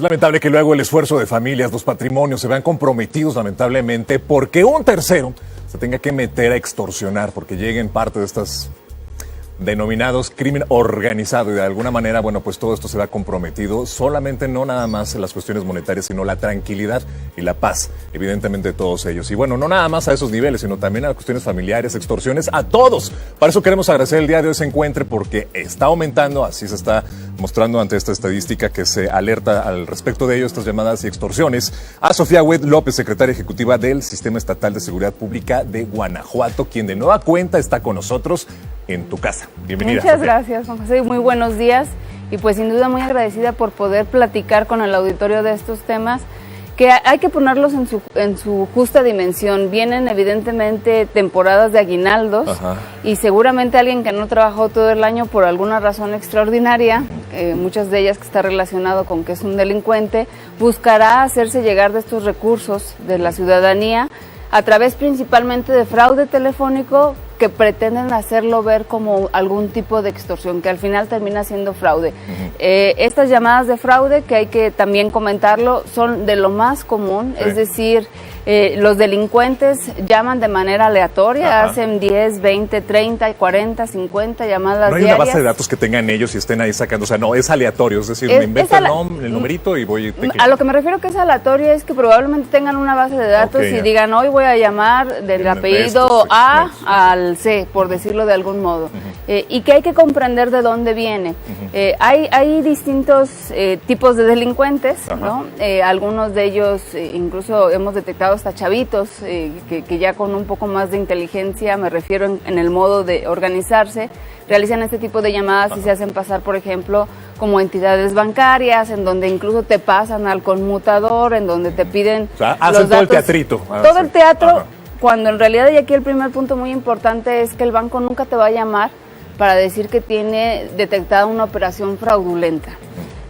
Es lamentable que luego el esfuerzo de familias, los patrimonios se vean comprometidos lamentablemente porque un tercero se tenga que meter a extorsionar porque lleguen parte de estas denominados crimen organizado y de alguna manera, bueno, pues todo esto se va comprometido, solamente no nada más en las cuestiones monetarias, sino la tranquilidad y la paz, evidentemente de todos ellos. Y bueno, no nada más a esos niveles, sino también a las cuestiones familiares, extorsiones, a todos. Para eso queremos agradecer el día de hoy ese encuentro porque está aumentando, así se está mostrando ante esta estadística que se alerta al respecto de ello, estas llamadas y extorsiones, a Sofía Huet López, secretaria ejecutiva del Sistema Estatal de Seguridad Pública de Guanajuato, quien de nueva cuenta está con nosotros en tu casa. Bienvenida. Muchas gracias, Juan José. Muy buenos días y pues sin duda muy agradecida por poder platicar con el auditorio de estos temas que hay que ponerlos en su justa dimensión. Vienen evidentemente temporadas de aguinaldos. Ajá. Y seguramente alguien que no trabajó todo el año por alguna razón extraordinaria, muchas de ellas que está relacionado con que es un delincuente, buscará hacerse llegar de estos recursos de la ciudadanía a través principalmente de fraude telefónico que pretenden hacerlo ver como algún tipo de extorsión, que al final termina siendo fraude. Estas llamadas de fraude, que hay que también comentarlo, son de lo más común, es decir, los delincuentes llaman de manera aleatoria, hacen 10, 20, 30, 40, 50 llamadas diarias. No hay una base de datos que tengan ellos y estén ahí sacando, o sea, no, es aleatorio, es decir, me invento el numerito y voy... A lo que me refiero que es aleatorio es que probablemente tengan una base de datos y digan, hoy voy a llamar del apellido A al C, por decirlo de algún modo, y que hay que comprender de dónde viene. Hay distintos tipos de delincuentes, ¿no? Algunos de ellos incluso hemos detectado hasta chavitos que ya con un poco más de inteligencia, me refiero en el modo de organizarse, realizan este tipo de llamadas y se hacen pasar, por ejemplo, como entidades bancarias, en donde incluso te pasan al conmutador, en donde te piden hacen los datos, todo el teatrito. Todo el teatro, cuando en realidad, y aquí el primer punto muy importante es que el banco nunca te va a llamar para decir que tiene detectada una operación fraudulenta.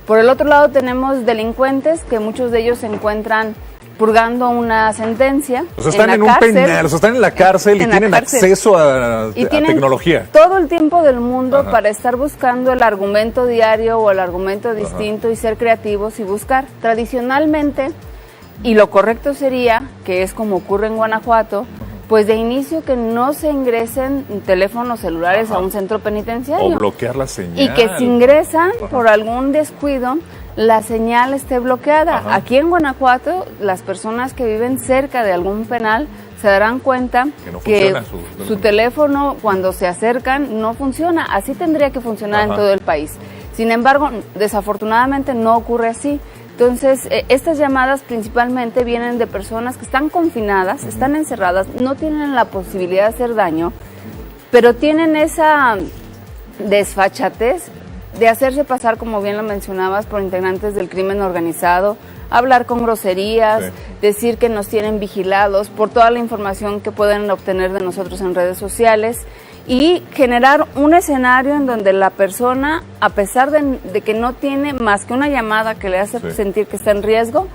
Por el otro lado tenemos delincuentes que muchos de ellos se encuentran purgando una sentencia. O sea, están en un penal, o sea, están en la cárcel y tienen acceso a tecnología. Todo el tiempo del mundo para estar buscando el argumento diario o el argumento distinto y ser creativos y buscar. Tradicionalmente, y lo correcto sería, que es como ocurre en Guanajuato, pues de inicio que no se ingresen teléfonos celulares a un centro penitenciario. O bloquear la señal. Y que si ingresan por algún descuido, la señal esté bloqueada. Aquí en Guanajuato, las personas que viven cerca de algún penal se darán cuenta que su teléfono, cuando se acercan, no funciona. Así tendría que funcionar en todo el país. Sin embargo, desafortunadamente no ocurre así. Entonces, estas llamadas principalmente vienen de personas que están confinadas, están encerradas, no tienen la posibilidad de hacer daño, pero tienen esa desfachatez de hacerse pasar, como bien lo mencionabas, por integrantes del crimen organizado, hablar con groserías, decir que nos tienen vigilados por toda la información que pueden obtener de nosotros en redes sociales y generar un escenario en donde la persona, a pesar de que no tiene más que una llamada que le hace sentir que está en riesgo,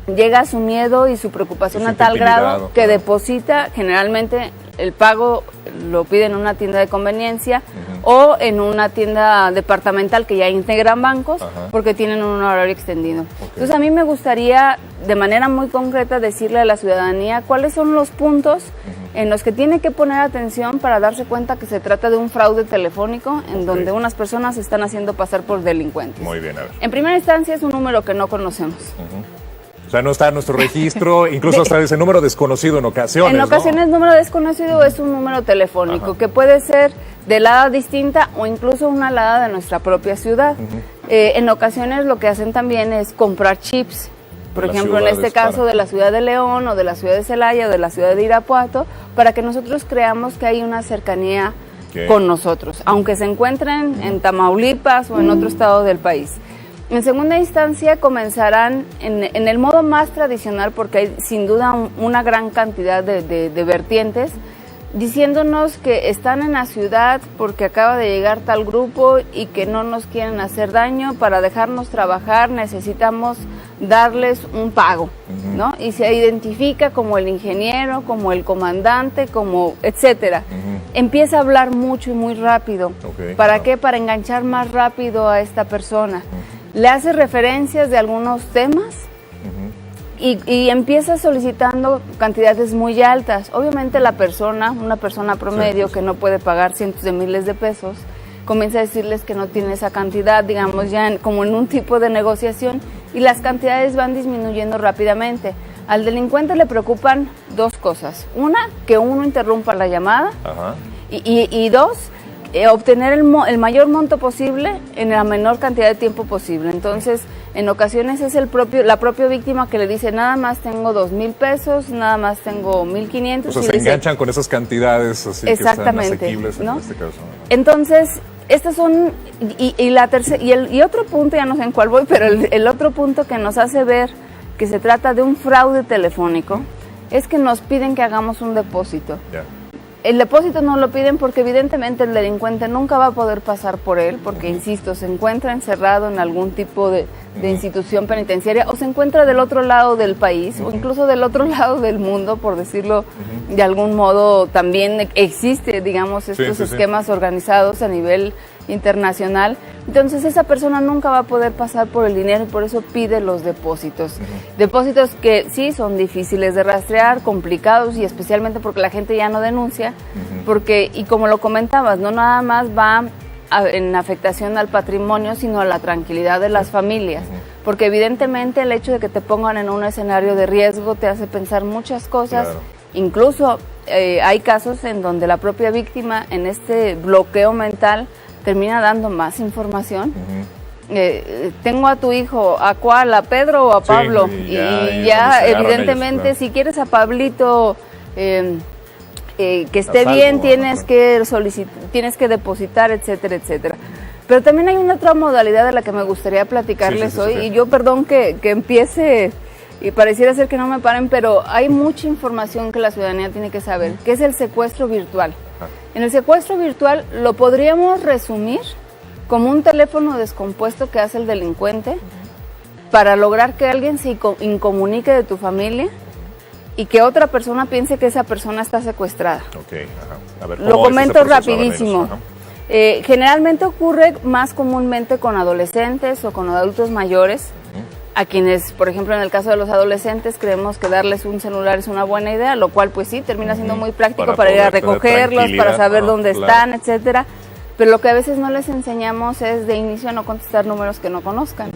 llega a su miedo y su preocupación a tal grado que deposita generalmente el pago, lo pide en una tienda de conveniencia o en una tienda departamental que ya integran bancos porque tienen un horario extendido. Entonces a mí me gustaría de manera muy concreta decirle a la ciudadanía cuáles son los puntos en los que tiene que poner atención para darse cuenta que se trata de un fraude telefónico en donde unas personas se están haciendo pasar por delincuentes. Muy bien, a ver. En primera instancia es un número que no conocemos. O sea, no está en nuestro registro, incluso hasta ese número desconocido en ocasiones. En ocasiones, número desconocido es un número telefónico que puede ser de alada distinta o incluso una alada de nuestra propia ciudad. En ocasiones lo que hacen también es comprar chips. Por ejemplo, en este caso de la ciudad de León o de la ciudad de Celaya o de la ciudad de Irapuato, para que nosotros creamos que hay una cercanía con nosotros, aunque se encuentren en Tamaulipas o en otro estado del país. En segunda instancia comenzarán en el modo más tradicional, porque hay sin duda una gran cantidad de vertientes, diciéndonos que están en la ciudad porque acaba de llegar tal grupo y que no nos quieren hacer daño. Para dejarnos trabajar necesitamos darles un pago, ¿no? Y se identifica como el ingeniero, como el comandante, como etcétera. Empieza a hablar mucho y muy rápido. ¿Para qué? Para enganchar más rápido a esta persona. le hace referencias de algunos temas y empieza solicitando cantidades muy altas. Obviamente una persona promedio que no puede pagar cientos de miles de pesos, comienza a decirles que no tiene esa cantidad, digamos ya como en un tipo de negociación, y las cantidades van disminuyendo rápidamente. Al delincuente le preocupan dos cosas. Una, que uno interrumpa la llamada, y dos, obtener el mayor monto posible en la menor cantidad de tiempo posible. Entonces, en ocasiones es la propia víctima que le dice, nada más tengo 2,000 pesos, nada más tengo 1,500. O sea, se enganchan con esas cantidades así exactamente, que están asequibles, ¿no? En este caso. Entonces, estas son, y otro punto, ya no sé en cuál voy, pero el otro punto que nos hace ver que se trata de un fraude telefónico es que nos piden que hagamos un depósito. El depósito no lo piden porque evidentemente el delincuente nunca va a poder pasar por él, porque, insisto, se encuentra encerrado en algún tipo de institución penitenciaria, o se encuentra del otro lado del país, o incluso del otro lado del mundo, por decirlo de algún modo. También existe, digamos, estos esquemas organizados a nivel internacional. Entonces esa persona nunca va a poder pasar por el dinero y por eso pide los depósitos. Depósitos que sí son difíciles de rastrear, complicados, y especialmente porque la gente ya no denuncia, porque, y como lo comentabas, no nada más va en afectación al patrimonio, sino a la tranquilidad de las familias, porque evidentemente el hecho de que te pongan en un escenario de riesgo te hace pensar muchas cosas. Incluso hay casos en donde la propia víctima, en este bloqueo mental, termina dando más información. Tengo a tu hijo, ¿a cuál? ¿A Pedro o a Pablo? Y ya evidentemente ellos, si quieres a Pablito que esté bien, tienes que depositar, etcétera, etcétera. Pero también hay una otra modalidad de la que me gustaría platicarles hoy, y yo perdón que empiece y pareciera ser que no me paren, pero hay mucha información que la ciudadanía tiene que saber, que es el secuestro virtual. En el secuestro virtual lo podríamos resumir como un teléfono descompuesto que hace el delincuente para lograr que alguien se incomunique de tu familia y que otra persona piense que esa persona está secuestrada. A ver, lo comento rapidísimo. Generalmente ocurre más comúnmente con adolescentes o con adultos mayores, a quienes, por ejemplo, en el caso de los adolescentes, creemos que darles un celular es una buena idea, lo cual pues sí, termina siendo muy práctico para ir a recogerlos, para saber dónde están, etcétera. Pero lo que a veces no les enseñamos es de inicio a no contestar números que no conozcan.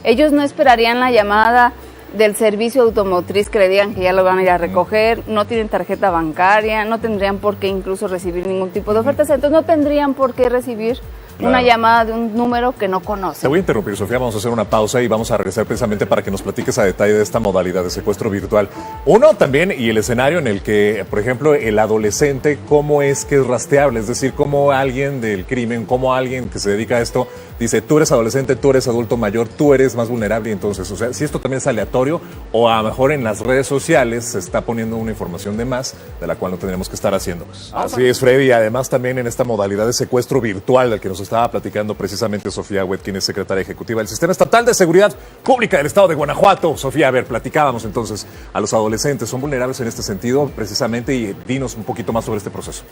Ellos no esperarían la llamada del servicio automotriz que le digan que ya lo van a ir a recoger, no tienen tarjeta bancaria, no tendrían por qué incluso recibir ningún tipo de ofertas, entonces no tendrían por qué recibir una llamada de un número que no conoce. Te voy a interrumpir, Sofía, vamos a hacer una pausa y vamos a regresar precisamente para que nos platiques a detalle de esta modalidad de secuestro virtual. Uno también, y el escenario en el que, por ejemplo, el adolescente, cómo es que es rastreable, es decir, cómo alguien del crimen, cómo alguien que se dedica a esto, dice, tú eres adolescente, tú eres adulto mayor, tú eres más vulnerable, y entonces, o sea, si esto también es aleatorio, o a lo mejor en las redes sociales se está poniendo una información de más, de la cual no tendríamos que estar haciendo. Así es, Freddy, y además también en esta modalidad de secuestro virtual del que nos estaba platicando precisamente Sofía Huet, quien es secretaria ejecutiva del Sistema Estatal de Seguridad Pública del Estado de Guanajuato. Sofía, a ver, platicábamos entonces, a los adolescentes, ¿son vulnerables en este sentido precisamente? Y dinos un poquito más sobre este proceso.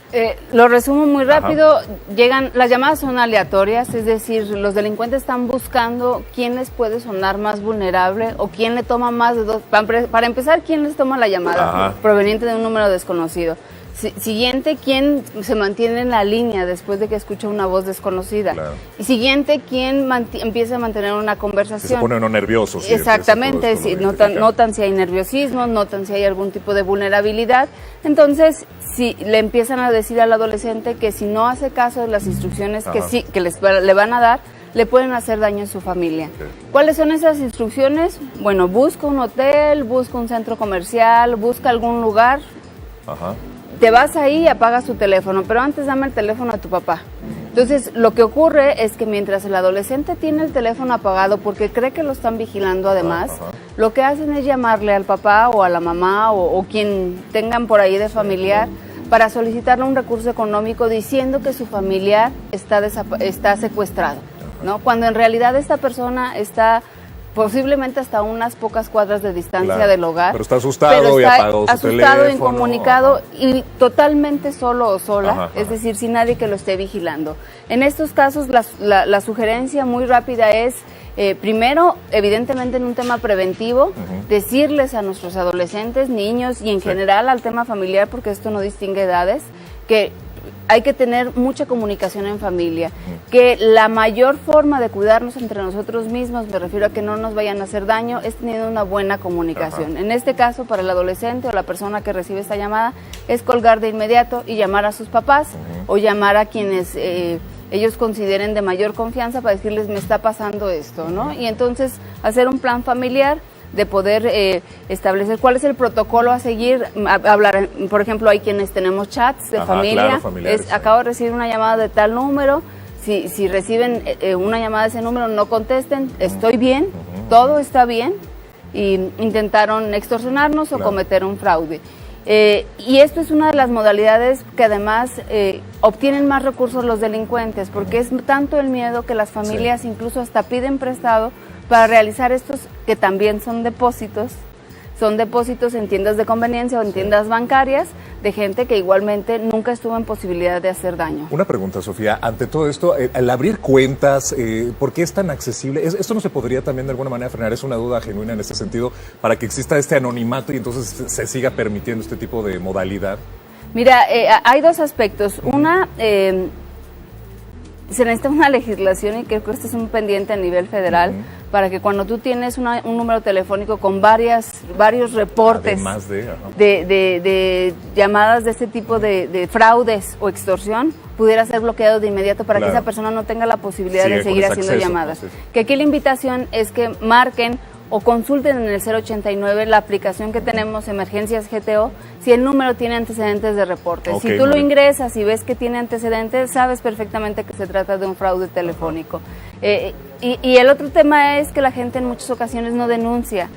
Lo resumo muy rápido. Las llamadas son aleatorias, es decir, los delincuentes están buscando quién les puede sonar más vulnerable o quién le toma más de dos. Para empezar, quién les toma la llamada proveniente de un número desconocido. Siguiente, quién se mantiene en la línea después de que escucha una voz desconocida. Y siguiente, quién empieza a mantener una conversación. Se pone uno nervioso. Exactamente, notan si hay nerviosismo, notan si hay algún tipo de vulnerabilidad. Entonces, si le empiezan a decir al adolescente que si no hace caso de las instrucciones que le van a dar, le pueden hacer daño a su familia. ¿Cuáles son esas instrucciones? Bueno, busca un hotel, busca un centro comercial, busca algún lugar. Te vas ahí y apagas tu teléfono, pero antes dame el teléfono a tu papá. Entonces, lo que ocurre es que mientras el adolescente tiene el teléfono apagado porque cree que lo están vigilando además, lo que hacen es llamarle al papá o a la mamá o quien tengan por ahí de familiar para solicitarle un recurso económico diciendo que su familiar está secuestrado, ¿no? Cuando en realidad esta persona está posiblemente hasta unas pocas cuadras de distancia del hogar. Pero está asustado y apagó su teléfono. Asustado, incomunicado y totalmente solo o sola, es decir, sin nadie que lo esté vigilando. En estos casos, la sugerencia muy rápida es, primero, evidentemente en un tema preventivo, decirles a nuestros adolescentes, niños y en general al tema familiar, porque esto no distingue edades, que hay que tener mucha comunicación en familia, que la mayor forma de cuidarnos entre nosotros mismos, me refiero a que no nos vayan a hacer daño, es teniendo una buena comunicación. En este caso, para el adolescente o la persona que recibe esta llamada, es colgar de inmediato y llamar a sus papás o llamar a quienes ellos consideren de mayor confianza para decirles, me está pasando esto, ¿no? Y entonces hacer un plan familiar de poder establecer cuál es el protocolo a seguir, hablar, por ejemplo, hay quienes tenemos chats de familia, claro, acabo de recibir una llamada de tal número, si reciben una llamada de ese número no contesten, estoy bien, todo está bien, y intentaron extorsionarnos o cometer un fraude. Y esto es una de las modalidades que además obtienen más recursos los delincuentes, porque es tanto el miedo que las familias incluso hasta piden prestado para realizar estos que también son depósitos en tiendas de conveniencia o en tiendas bancarias de gente que igualmente nunca estuvo en posibilidad de hacer daño. Una pregunta, Sofía, ante todo esto, al abrir cuentas, ¿por qué es tan accesible? ¿Esto no se podría también de alguna manera frenar? Es una duda genuina en este sentido, para que exista este anonimato y entonces se siga permitiendo este tipo de modalidad. Mira, hay dos aspectos. Una, se necesita una legislación y creo que este es un pendiente a nivel federal para que cuando tú tienes un número telefónico con varios reportes de llamadas de este tipo de fraudes o extorsión, pudiera ser bloqueado de inmediato para que esa persona no tenga la posibilidad de seguir haciendo llamadas. Que aquí la invitación es que marquen o consulten en el 089 la aplicación que tenemos, Emergencias GTO, si el número tiene antecedentes de reporte. Si tú lo ingresas y ves que tiene antecedentes, sabes perfectamente que se trata de un fraude telefónico. Y el otro tema es que la gente en muchas ocasiones no denuncia.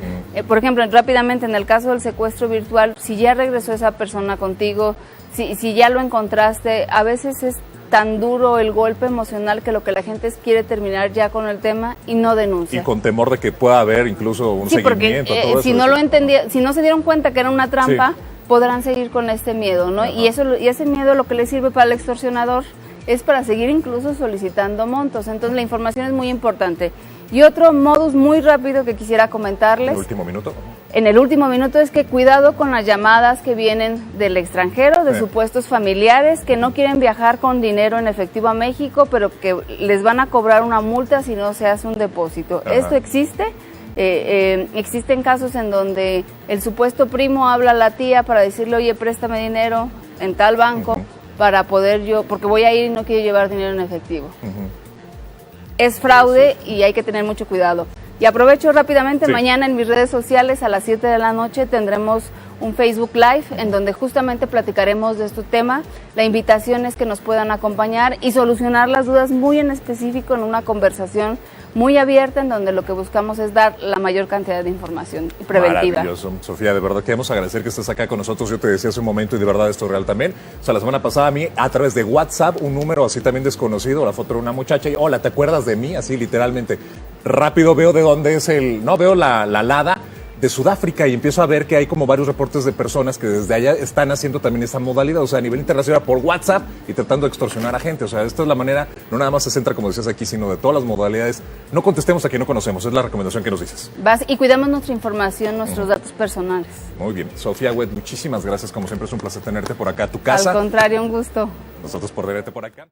Por ejemplo, rápidamente, en el caso del secuestro virtual, si ya regresó esa persona contigo, si ya lo encontraste, a veces es tan duro el golpe emocional que lo que la gente quiere terminar ya con el tema y no denuncia. Y con temor de que pueda haber incluso un seguimiento. Porque, si no lo entendía, si no se dieron cuenta que era una trampa, podrán seguir con este miedo, ¿no? Y ese miedo lo que le sirve para el extorsionador es para seguir incluso solicitando montos. Entonces la información es muy importante. Y otro modus muy rápido que quisiera comentarles. ¿En el último minuto? En el último minuto es que cuidado con las llamadas que vienen del extranjero, de supuestos familiares que no quieren viajar con dinero en efectivo a México, pero que les van a cobrar una multa si no se hace un depósito. Esto existe. Existen casos en donde el supuesto primo habla a la tía para decirle, oye, préstame dinero en tal banco para poder porque voy a ir y no quiero llevar dinero en efectivo. Es fraude y hay que tener mucho cuidado. Y aprovecho rápidamente, mañana en mis redes sociales a las 7 de la noche tendremos un Facebook Live en donde justamente platicaremos de este tema. La invitación es que nos puedan acompañar y solucionar las dudas muy en específico en una conversación muy abierta en donde lo que buscamos es dar la mayor cantidad de información preventiva. Maravilloso, Sofía, de verdad queremos agradecer que estés acá con nosotros. Yo te decía hace un momento y de verdad esto es real también. O sea, la semana pasada a mí a través de WhatsApp, un número así también desconocido, la foto de una muchacha y hola, ¿te acuerdas de mí? Así literalmente. Rápido veo de dónde es veo la LADA de Sudáfrica y empiezo a ver que hay como varios reportes de personas que desde allá están haciendo también esta modalidad, o sea, a nivel internacional por WhatsApp y tratando de extorsionar a gente. O sea, esta es la manera, no nada más se centra, como decías aquí, sino de todas las modalidades. No contestemos a quien no conocemos, es la recomendación que nos dices. Y cuidamos nuestra información, nuestros datos personales. Muy bien. Sofía Huet, muchísimas gracias, como siempre es un placer tenerte por acá a tu casa. Al contrario, un gusto. Nosotros por tenerte por acá.